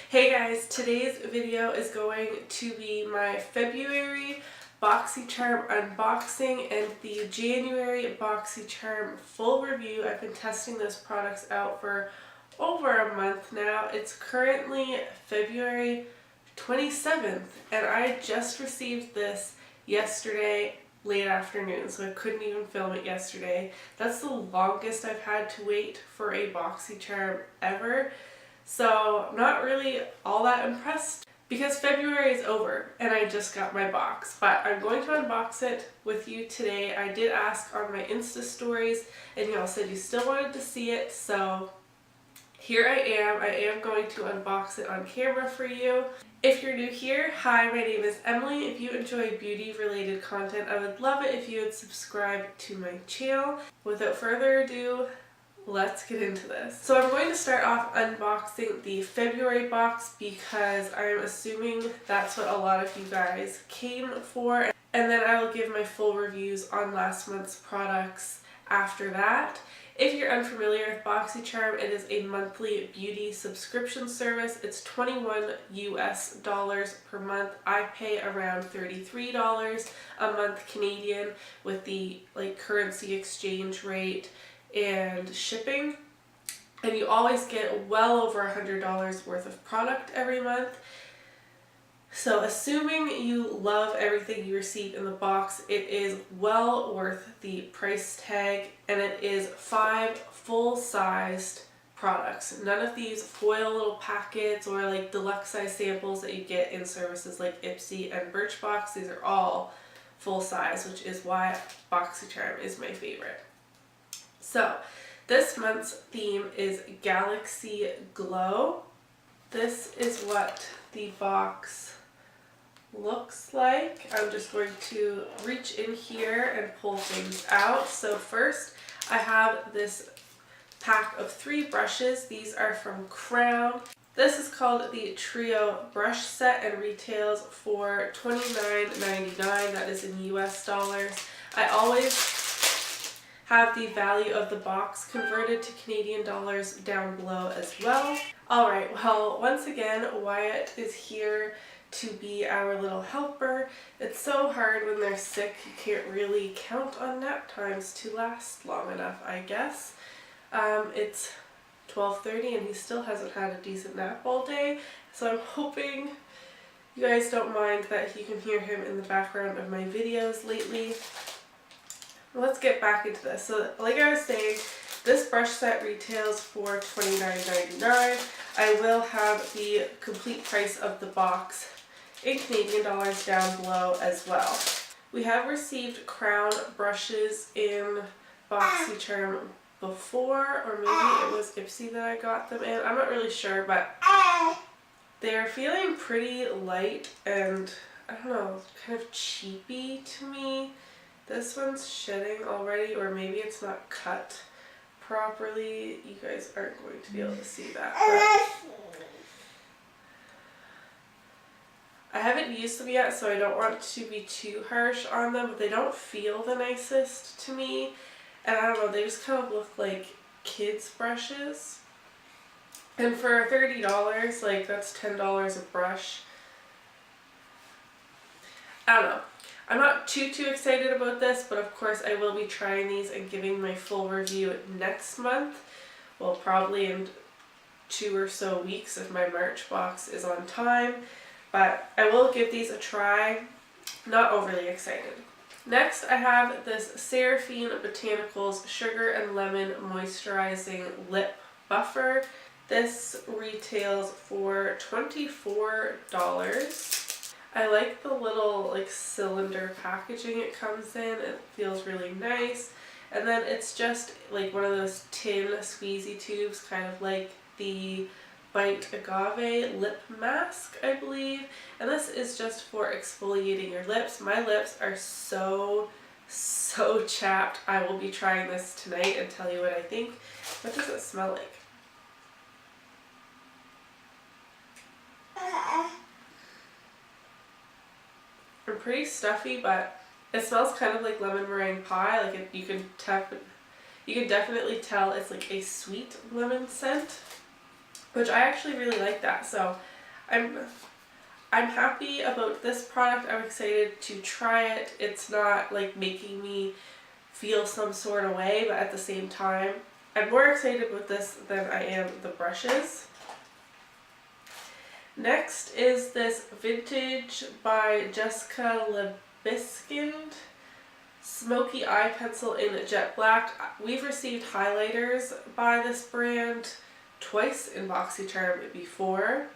Hey guys, today's video is going to be my February Boxycharm unboxing and the January Boxycharm full review. I've been testing those products out for over a month now. It's currently February 27th and I just received this yesterday late afternoon, so I couldn't even film it yesterday. That's the longest I've had to wait for a Boxycharm ever. So I'm not really all that impressed because February is over and I just got my box. But I'm going to unbox it with you today. I did ask on my Insta stories and y'all said you still wanted to see it. So here I am. I am going to unbox it on camera for you. If you're new here, hi, my name is Emily. If you enjoy beauty related content, I would love it if you would subscribe to my channel. Without further ado, let's get into this. So I'm going to start off unboxing the February box because I'm assuming that's what a lot of you guys came for. And then I will give my full reviews on last month's products after that. If you're unfamiliar with Boxycharm, it is a monthly beauty subscription service. It's $21 US per month. I pay around $33 a month Canadian with the currency exchange rate and shipping, and you always get well over $100 worth of product every month. So assuming you love everything you receive in the box, it is well worth the price tag, and it is 5 full-sized products. None of these foil little packets or deluxe size samples that you get in services like Ipsy and Birchbox. These are all full size, which is why Boxycharm is my favorite. So, this month's theme is Galaxy Glow. This is what the box looks like. I'm just going to reach in here and pull things out. So first, I have this pack of 3 brushes. These are from Crown. This is called the Trio Brush Set and retails for $29.99. That is in US dollars. I always have the value of the box converted to Canadian dollars down below as well. Alright, well, once again, Wyatt is here to be our little helper. It's so hard when they're sick. You can't really count on nap times to last long enough, I guess. It's 12:30 and he still hasn't had a decent nap all day, so I'm hoping you guys don't mind that you can hear him in the background of my videos lately. Let's get back into this. So like I was saying, this brush set retails for $29.99. I will have the complete price of the box in Canadian dollars down below as well. We have received Crown brushes in Boxycharm before, or maybe it was Ipsy that I got them in. I'm not really sure, but they're feeling pretty light and, I don't know, kind of cheapy to me. This one's shedding already, or maybe it's not cut properly. You guys aren't going to be able to see that. But I haven't used them yet, so I don't want to be too harsh on them, but they don't feel the nicest to me. And I don't know, they just kind of look like kids' brushes. And for $30, that's $10 a brush. I don't know. I'm not too excited about this, but of course I will be trying these and giving my full review next month. Well, probably in 2 or so weeks if my March box is on time. But I will give these a try. Not overly excited. Next, I have this Seraphine Botanicals Sugar and Lemon Moisturizing Lip Buffer. This retails for $24. I like the little cylinder packaging it comes in. It feels really nice. And then it's just one of those tin squeezy tubes, kind of like the Bite Agave lip mask, I believe. And this is just for exfoliating your lips. My lips are so chapped. I will be trying this tonight and tell you what I think. What does it smell like? I'm pretty stuffy, but it smells kind of like lemon meringue pie. You can definitely tell it's a sweet lemon scent, which I actually really like that. So I'm happy about this product. I'm excited to try it. It's not like making me feel some sort of way, but at the same time, I'm more excited with this than I am the brushes. Next is this Vintage by Jessica Lebiskind Smoky Eye Pencil in Jet Black. We've received highlighters by this brand twice in Boxycharm before.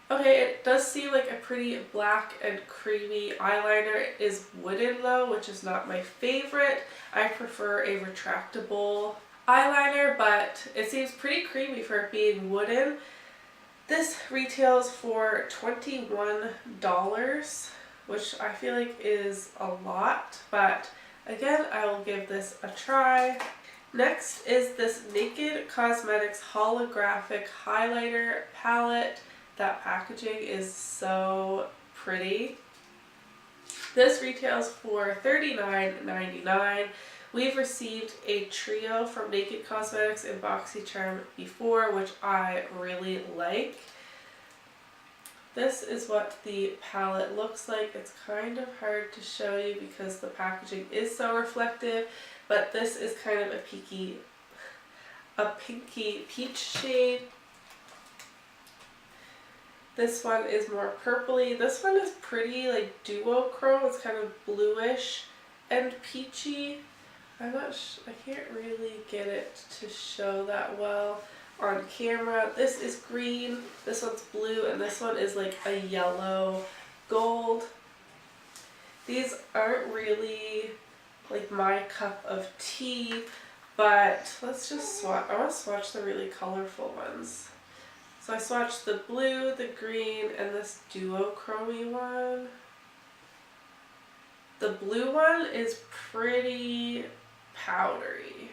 Okay, it does seem like a pretty black and creamy eyeliner. It is wooden though, which is not my favorite. I prefer a retractable eyeliner, but it seems pretty creamy for it being wooden. This retails for $21, which I feel like is a lot, but again, I will give this a try. Next is this Naked Cosmetics Holographic Highlighter Palette. That packaging is so pretty. This retails for $39.99. We've received a trio from Naked Cosmetics in Boxycharm before, which I really like. This is what the palette looks like. It's kind of hard to show you because the packaging is so reflective, but this is kind of a pinky peach shade. This one is more purpley. This one is pretty like duochrome. It's kind of bluish and peachy. I can't really get it to show that well on camera. This is green, this one's blue, and this one is like a yellow gold. These aren't really like my cup of tea, but let's just swatch. I want to swatch the really colorful ones. So I swatched the blue, the green, and this duochrome one. The blue one is pretty powdery.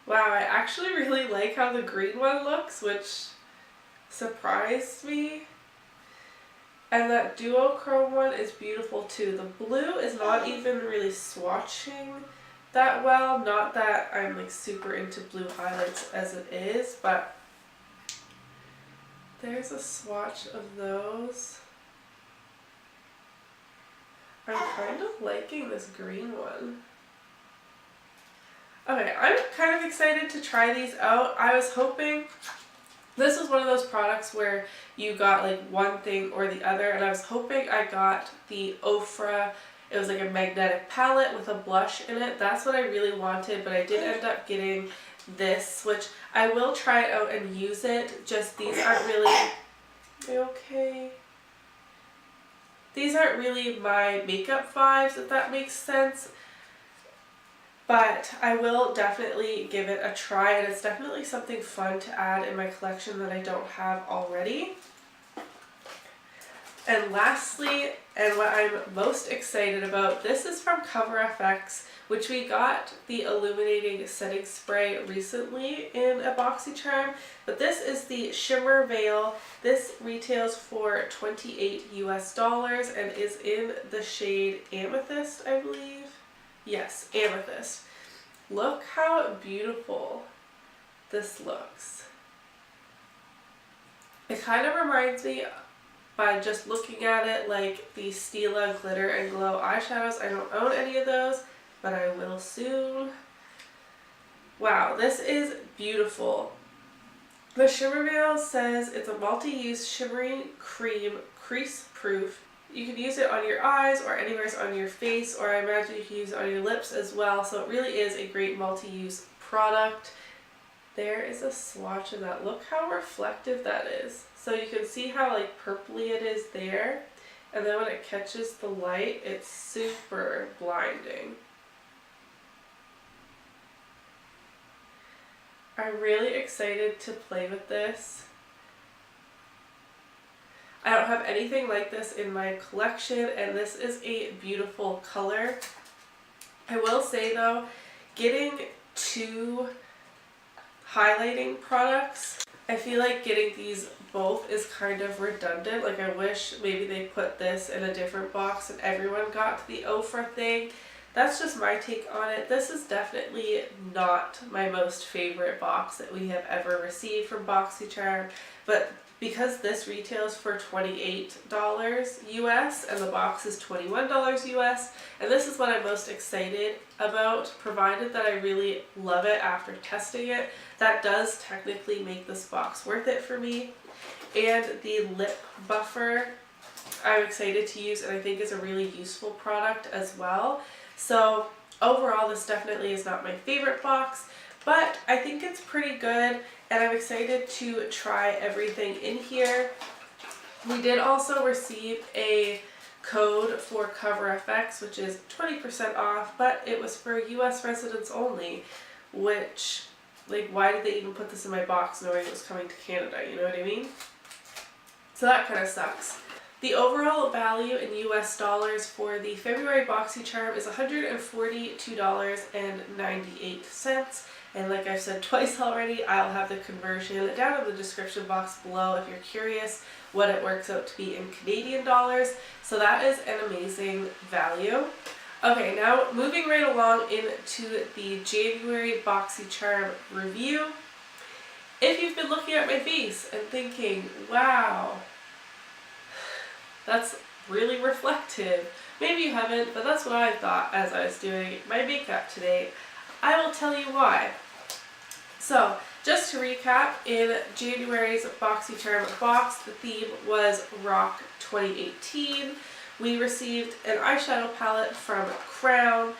Wow, I actually really like how the green one looks, which surprised me. And that duochrome one is beautiful too. The blue is not even really swatching that well. Not that I'm like super into blue highlights as it is, but there's a swatch of those. I'm kind of liking this green one. Okay, I'm kind of excited to try these out. I was hoping this was one of those products where you got like one thing or the other, and I was hoping I got the Ofra. It was like a magnetic palette with a blush in it. That's what I really wanted, but I did end up getting this, which I will try it out and use it. Just these aren't really... Are you okay? These aren't really my makeup vibes, if that makes sense. But I will definitely give it a try, and it's definitely something fun to add in my collection that I don't have already. And lastly, and what I'm most excited about, this is from CoverFX, which we got the illuminating setting spray recently in a Boxycharm, but this is the Shimmer Veil. This retails for $28 and is in the shade Amethyst, I believe. Yes, Amethyst. Look how beautiful this looks. It kind of reminds me, by just looking at it, like the Stila Glitter and Glow eyeshadows. I don't own any of those, but I will soon. Wow, this is beautiful. The Shimmer Veil says it's a multi-use shimmering cream, crease proof. You can use it on your eyes or anywhere on your face, or I imagine you can use it on your lips as well. So it really is a great multi-use product. There is a swatch of that. Look how reflective that is. So you can see how like purpley it is there, and then when it catches the light, it's super blinding. I'm really excited to play with this. I don't have anything like this in my collection, and this is a beautiful color. I will say though, getting two highlighting products, I feel like getting these both is kind of redundant. Like I wish maybe they put this in a different box and everyone got the Ofra thing. that's just my take on it. This is definitely not my most favorite box that we have ever received from Boxycharm, but because this retails for $28 US and the box is $21 US, and this is what I'm most excited about, provided that I really love it after testing it, that does technically make this box worth it for me. And the lip buffer I'm excited to use, and I think is a really useful product as well. So overall, this definitely is not my favorite box, but I think it's pretty good, and I'm excited to try everything in here. We did also receive a code for CoverFX, which is 20% off, but it was for US residents only, which, like, why did they even put this in my box knowing it was coming to Canada, you know what I mean? So that kind of sucks. The overall value in US dollars for the February Boxycharm is $142.98. And like I've said twice already, I'll have the conversion down in the description box below if you're curious what it works out to be in Canadian dollars. So that is an amazing value. Okay, now moving right along into the January Boxycharm review. If you've been looking at my face and thinking, wow, that's really reflective. Maybe you haven't, but that's what I thought as I was doing my makeup today. I will tell you why. So, just to recap, in January's Boxycharm box, the theme was Rock 2018. We received an eyeshadow palette from Crown,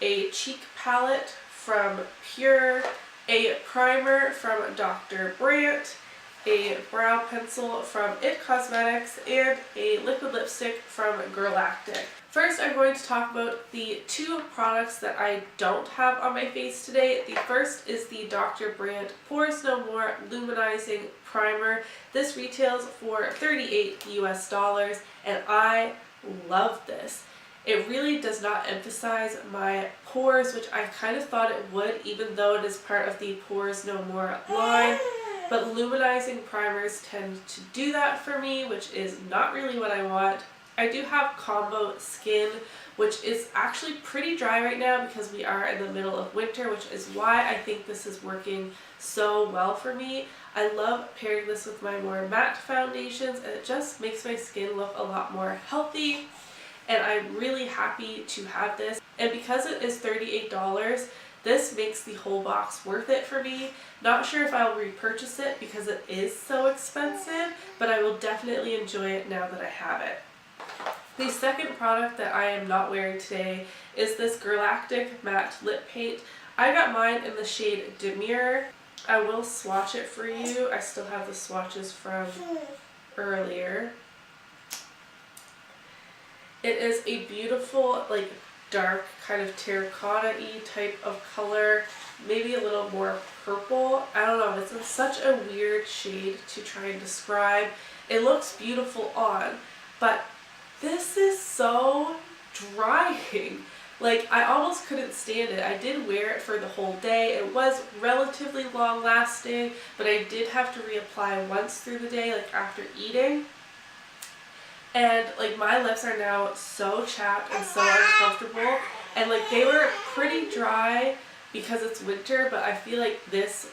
a cheek palette from Pure, a primer from Dr. Brant, a brow pencil from It Cosmetics, and a liquid lipstick from Girlactik. First, I'm going to talk about the two products that I don't have on my face today. The first is the Dr. Brant Pores No More Luminizing Primer. This retails for $38 US, and I love this. It really does not emphasize my pores, which I kind of thought it would, even though it is part of the Pores No More line. But luminizing primers tend to do that for me, which is not really what I want. I do have combo skin, which is actually pretty dry right now because we are in the middle of winter, which is why I think this is working so well for me. I love pairing this with my more matte foundations, and it just makes my skin look a lot more healthy. And I'm really happy to have this. And because it is $38, this makes the whole box worth it for me. Not sure if I'll repurchase it because it is so expensive, but I will definitely enjoy it now that I have it. The second product that I am not wearing today is this Girlactik matte lip paint. I got mine in the shade Demure. I will swatch it for you. I still have the swatches from earlier. It is a beautiful, like, dark kind of terracotta-y type of color, maybe a little more purple. I don't know, it's in such a weird shade to try and describe. It looks beautiful on, but this is so drying. Like, I almost couldn't stand it. I did wear it for the whole day. It was relatively long lasting, but I did have to reapply once through the day, like after eating. And like, my lips are now so chapped and so uncomfortable, and like, they were pretty dry because it's winter, but I feel like this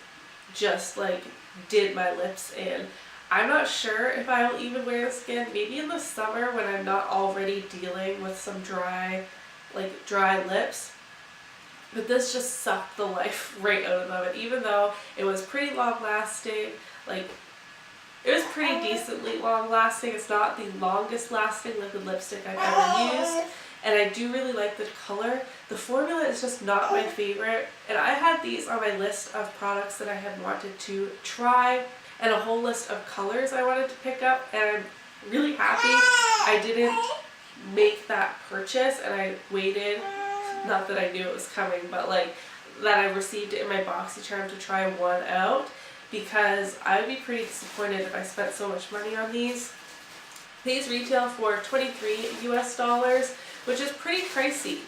just like did my lips in. I'm not sure if I will even wear this again, maybe in the summer when I'm not already dealing with some dry lips. But this just sucked the life right out of it, even though it was pretty long lasting. Like, it was pretty decently long lasting. It's not the longest lasting liquid lipstick I've ever used, and I do really like the color. The formula is just not my favorite, and I had these on my list of products that I had wanted to try, and a whole list of colors I wanted to pick up, and I'm really happy I didn't make that purchase and I waited, not that I knew it was coming, but like that I received it in my Boxycharm to try one out, because I would be pretty disappointed if I spent so much money on these. These retail for $23 US, which is pretty pricey.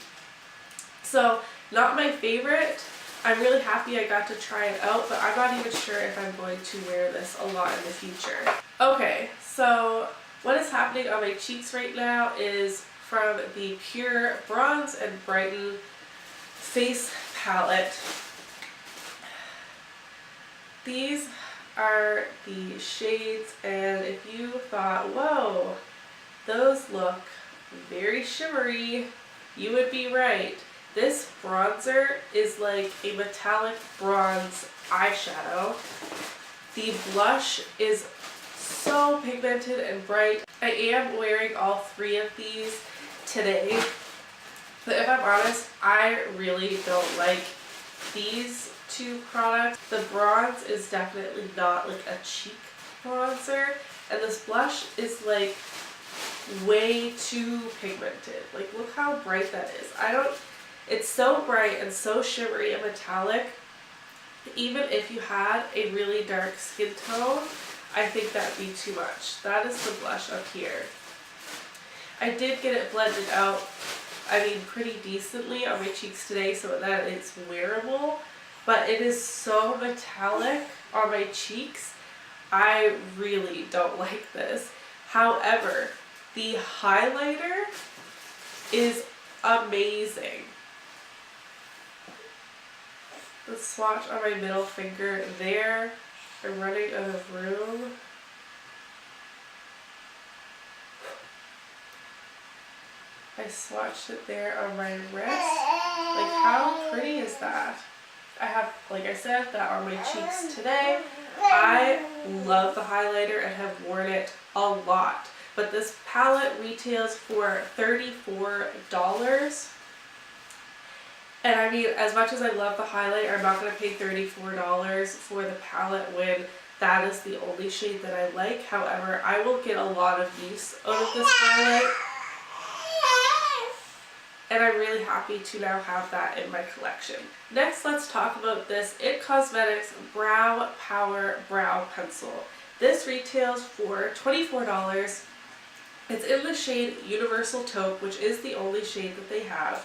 So not my favorite. I'm really happy I got to try it out, but I'm not even sure if I'm going to wear this a lot in the future. Okay, so what is happening on my cheeks right now is from the Pure Bronze and Brighten Face Palette. These are the shades, and if you thought, whoa, those look very shimmery, you would be right. This bronzer is like a metallic bronze eyeshadow. The blush is so pigmented and bright. I am wearing all three of these today, but if I'm honest, I really don't like these two products. The bronze is definitely not like a cheek bronzer, and this blush is like way too pigmented. Like, look how bright that is. It's so bright and so shimmery and metallic. Even if you had a really dark skin tone, I think that'd be too much. That is the blush up here. I did get it blended out, I mean, pretty decently on my cheeks today so that it's wearable, but it is so metallic on my cheeks. I really don't like this. However, the highlighter is amazing. The swatch on my middle finger there. I'm running out of room. I swatched it there on my wrist. Like, how pretty is that? I have, like I said, that on my cheeks today. I love the highlighter and have worn it a lot. But this palette retails for $34. And I mean, as much as I love the highlighter, I'm not going to pay $34 for the palette when that is the only shade that I like. However, I will get a lot of use out of this highlight. And I'm really happy to now have that in my collection. Next, let's talk about this IT Cosmetics Brow Power Brow Pencil. This retails for $24. It's in the shade Universal Taupe, which is the only shade that they have.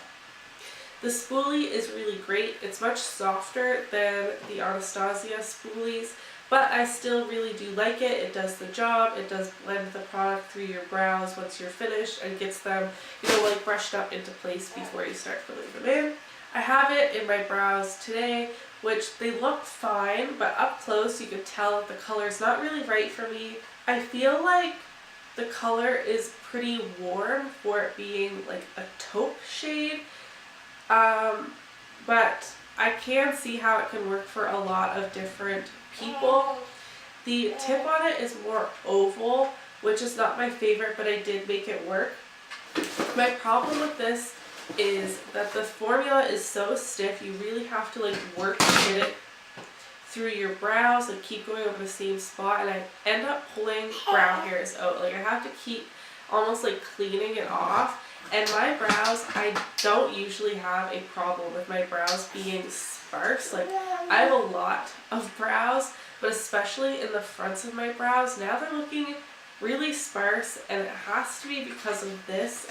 The spoolie is really great. It's much softer than the Anastasia spoolies, but I still really do like it. It does the job. It does blend the product through your brows once you're finished and gets them, you know, like brushed up into place before you start filling them in. I have it in my brows today, which they look fine, but up close you could tell that the color is not really right for me. I feel like the color is pretty warm for it being like a taupe shade. But I can see how it can work for a lot of different people. The tip on it is more oval, which is not my favorite, but I did make it work. My problem with this is that the formula is so stiff, you really have to like work to get it through your brows, like keep going over the same spot, and I end up pulling brow hairs out. Like I have to keep almost like cleaning it off. And my brows, I don't usually have a problem with my brows being sparse. Like, I have a lot of brows, but especially in the fronts of my brows, now they're looking really sparse, and it has to be because of this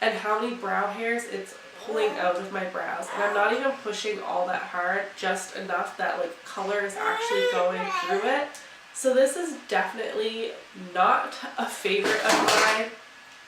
and how many brow hairs it's pulling out of my brows. And I'm not even pushing all that hard, just enough that like color is actually going through it. So this is definitely not a favorite of mine.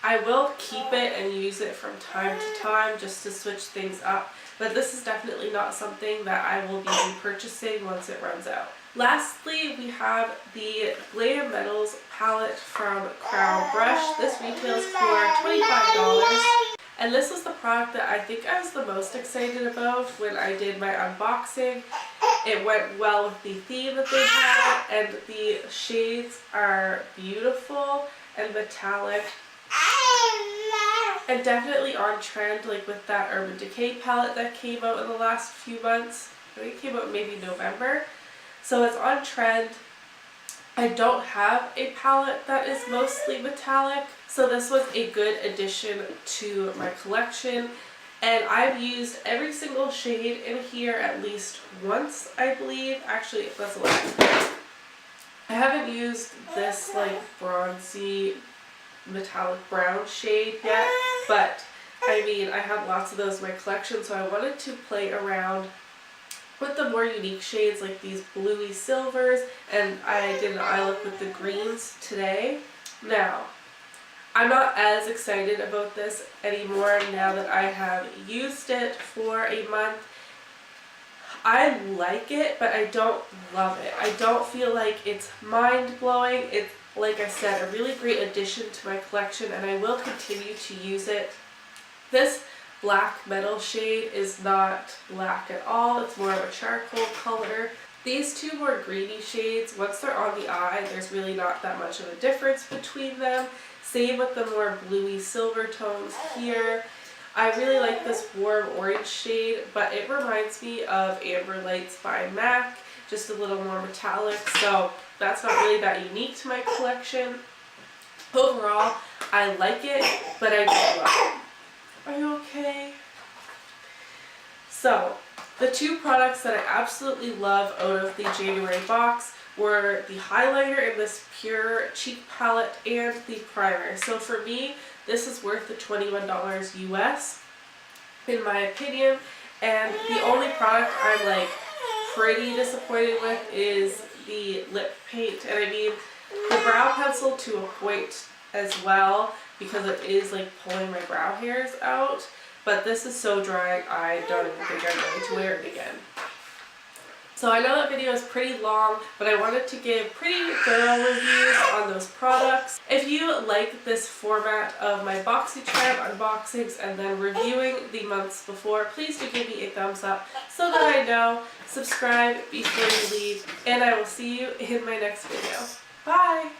I will keep it and use it from time to time just to switch things up, but this is definitely not something that I will be repurchasing once it runs out. Lastly, we have the Glam Metals palette from Crown Brush. This retails for $25, and this was the product that I think I was the most excited about when I did my unboxing. It went well with the theme that they had, and the shades are beautiful and metallic. And definitely on trend, like with that Urban Decay palette that came out in the last few months. I think it came out maybe November. So it's on trend. I don't have a palette that is mostly metallic, so this was a good addition to my collection. And I've used every single shade in here at least once, I believe. Actually, that's a lie. I haven't used this like bronzy metallic brown shade yet, but I mean, I have lots of those in my collection, so I wanted to play around with the more unique shades like these bluey silvers, and I did an eye look with the greens today. Now, I'm not as excited about this anymore now that I have used it for a month. I like it, but I don't love it. I don't feel like it's mind-blowing. It's, like I said, a really great addition to my collection, and I will continue to use it. This black metal shade is not black at all. It's more of a charcoal color. These two more greeny shades, once they're on the eye, there's really not that much of a difference between them. Same with the more bluey silver tones here. I really like this warm orange shade, but it reminds me of Amber Lights by MAC, just a little more metallic, so that's not really that unique to my collection. Overall, I like it, but I don't love it. Are you okay? So, the two products that I absolutely love out of the January box were the highlighter in this pure cheek palette and the primer. So for me, this is worth the $21 US, in my opinion. And the only product I'm like pretty disappointed with is the lip paint. And I mean, the brow pencil to a point as well, because it is like pulling my brow hairs out. But this is so dry, I don't even think I'm going to wear it again. So I know that video is pretty long, but I wanted to give pretty thorough reviews on those products. If you like this format of my Boxycharm unboxings and then reviewing the months before, please do give me a thumbs up so that I know. Subscribe before you leave, and I will see you in my next video. Bye!